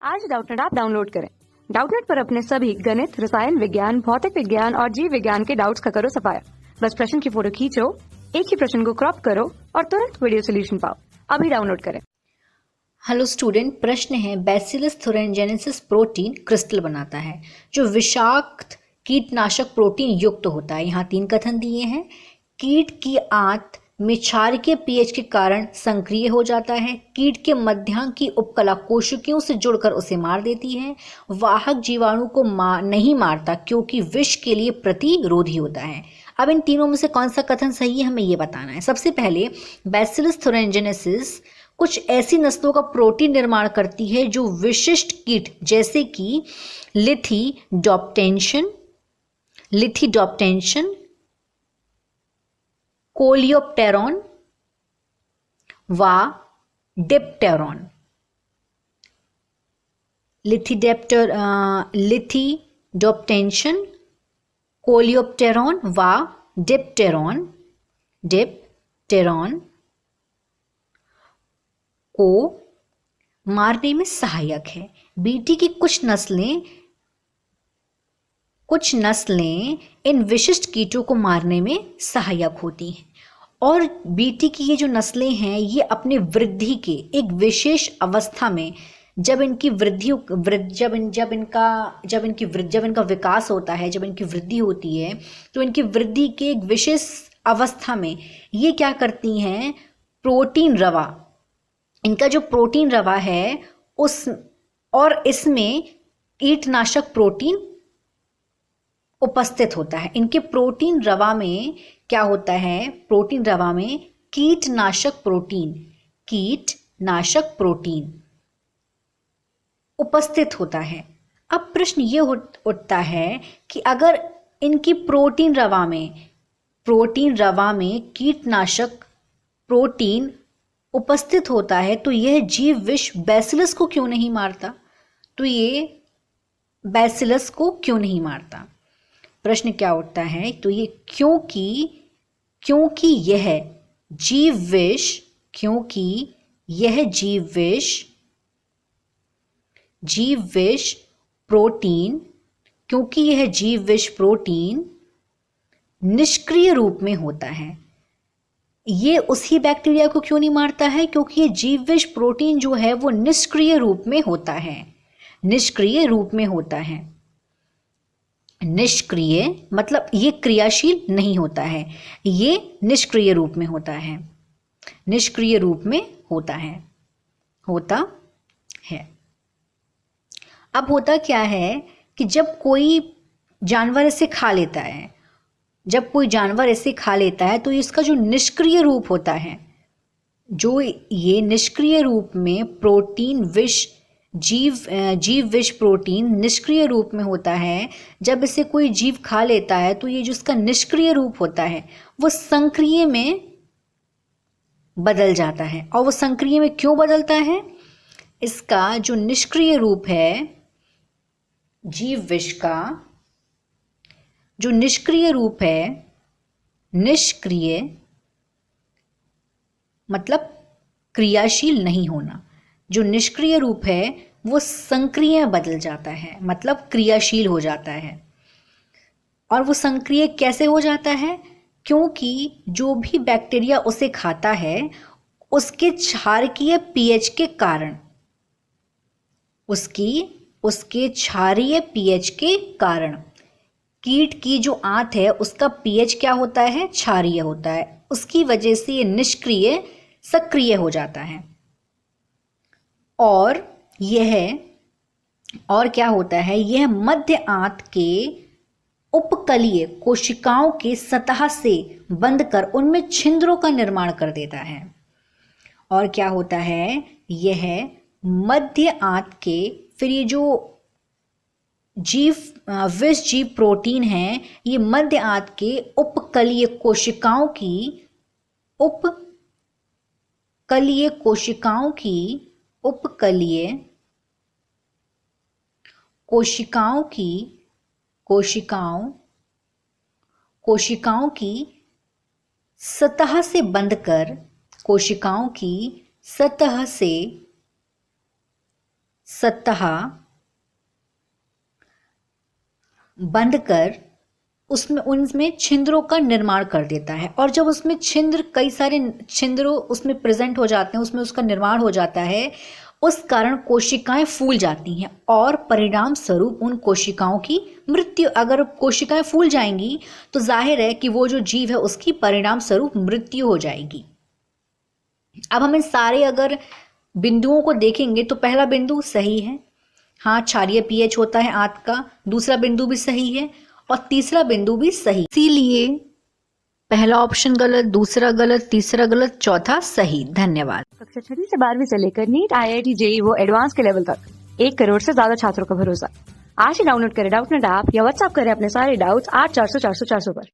आज Doubtnut app download करें। Doubtnut पर अपने सभी गणित, रसायन विज्ञान, भौतिक विज्ञान और जीव विज्ञान के डाउट्स का करो सफाया। बस प्रश्न की फोटो खींचो, एक ही प्रश्न को क्रॉप करो और तुरंत वीडियो सोल्यूशन पाओ। अभी डाउनलोड करें। हेलो स्टूडेंट, प्रश्न है बैसिलस thuringiensis प्रोटीन क्रिस्टल बनाता है जो विषाक्त कीटनाशक प्रोटीन युक्त होता है। यहाँ 3 कथन दिए हैं। कीट की आंत में क्षारीय पीएच के कारण संक्रिय हो जाता है। कीट के मध्यांक की उपकला कोशिकाओं से जुड़कर उसे मार देती है। वाहक जीवाणु को नहीं मारता क्योंकि विष के लिए प्रतिरोधी होता है। अब इन तीनों में से कौन सा कथन सही है, हमें ये बताना है। सबसे पहले बैसिलस thuringiensis कुछ ऐसी नस्लों का प्रोटीन निर्माण करती है जो विशिष्ट कीट जैसे कि लिथिडोप्टेंशन, कोलियोप्टेरॉन व डिप्टेरॉन। लिथिडोप्टेंशन, कोलियोप्टेरॉन व डिप्टेरॉन को मारने में सहायक है। बीटी की कुछ नस्लें इन विशिष्ट कीटों को मारने में सहायक होती हैं। और बीटी की ये जो नस्लें हैं ये अपने वृद्धि के एक विशेष अवस्था में जब इनका विकास होता है, जब इनकी वृद्धि होती है, तो इनकी वृद्धि के एक विशेष अवस्था में ये क्या करती हैं, प्रोटीन रवा, इनका जो प्रोटीन रवा है इसमें कीटनाशक प्रोटीन उपस्थित होता है। इनके प्रोटीन रवा में क्या होता है, प्रोटीन रवा में कीटनाशक प्रोटीन उपस्थित होता है। अब प्रश्न ये उठता है कि अगर इनकी प्रोटीन रवा में कीटनाशक प्रोटीन उपस्थित होता है तो यह जीव विष बैसिलस को क्यों नहीं मारता? प्रश्न क्या उठता है, तो ये क्योंकि यह जीव विष प्रोटीन निष्क्रिय रूप में होता है। ये उसी बैक्टीरिया को क्यों नहीं मारता है? क्योंकि ये जीव विष प्रोटीन जो है वो निष्क्रिय रूप में होता है। निष्क्रिय मतलब ये क्रियाशील नहीं होता है, ये निष्क्रिय रूप में होता है। अब होता क्या है कि जब कोई जानवर इसे खा लेता है तो इसका जो निष्क्रिय रूप होता है, जो ये निष्क्रिय रूप में प्रोटीन विष जीव विष प्रोटीन निष्क्रिय रूप में होता है। जब इसे कोई जीव खा लेता है तो ये जो इसका निष्क्रिय रूप होता है वो संक्रिय में बदल जाता है। और वो संक्रिय में क्यों बदलता है? इसका जो निष्क्रिय रूप है जीव विष का, जो निष्क्रिय रूप है, निष्क्रिय मतलब क्रियाशील नहीं होना, जो निष्क्रिय रूप है वो संक्रिय बदल जाता है, मतलब क्रियाशील हो जाता है। और वो संक्रिय कैसे हो जाता है? क्योंकि जो भी बैक्टीरिया उसे खाता है उसके क्षारीय पीएच के कारण, उसके क्षारीय पीएच के कारण कीट की जो आंत है उसका पीएच क्या होता है, क्षारीय होता है। उसकी वजह से ये निष्क्रिय सक्रिय हो जाता है। और क्या होता है, यह मध्य आंत के उपकलीय कोशिकाओं के सतह से बंद कर उनमें छिद्रों का निर्माण कर देता है। और क्या होता है, यह मध्य आंत के, फिर ये जो विष जीव प्रोटीन है ये मध्य आंत के उपकलीय कोशिकाओं की सतह से बंद कर, सतह बंद कर उसमें उनमें छिंद्रों का निर्माण कर देता है। और जब उसमें छिंद्र, कई सारे छिंद्रों उसमें प्रेजेंट हो जाते हैं, उसमें उसका निर्माण हो जाता है, उस कारण कोशिकाएं फूल जाती हैं और परिणाम स्वरूप उन कोशिकाओं की मृत्यु। अगर कोशिकाएं फूल जाएंगी तो जाहिर है कि वो जो जीव है उसकी परिणाम स्वरूप मृत्यु हो जाएगी। अब हम इन सारे अगर बिंदुओं को देखेंगे तो पहला बिंदु सही है, हाँ क्षारीय पीएच होता है आंत का। दूसरा बिंदु भी सही है और तीसरा बिंदु भी सही। इसीलिए पहला ऑप्शन गलत, दूसरा गलत, तीसरा गलत, चौथा सही। धन्यवाद। कक्षा 6वीं से 12वीं से लेकर नीट, IIT, JEE वो एडवांस के लेवल तक 1 करोड़ से ज्यादा छात्रों का भरोसा। आज ही डाउनलोड करें डाउटनेट ऐप या व्हाट्सएप करें अपने सारे डाउट्स 8400 400 400 पर।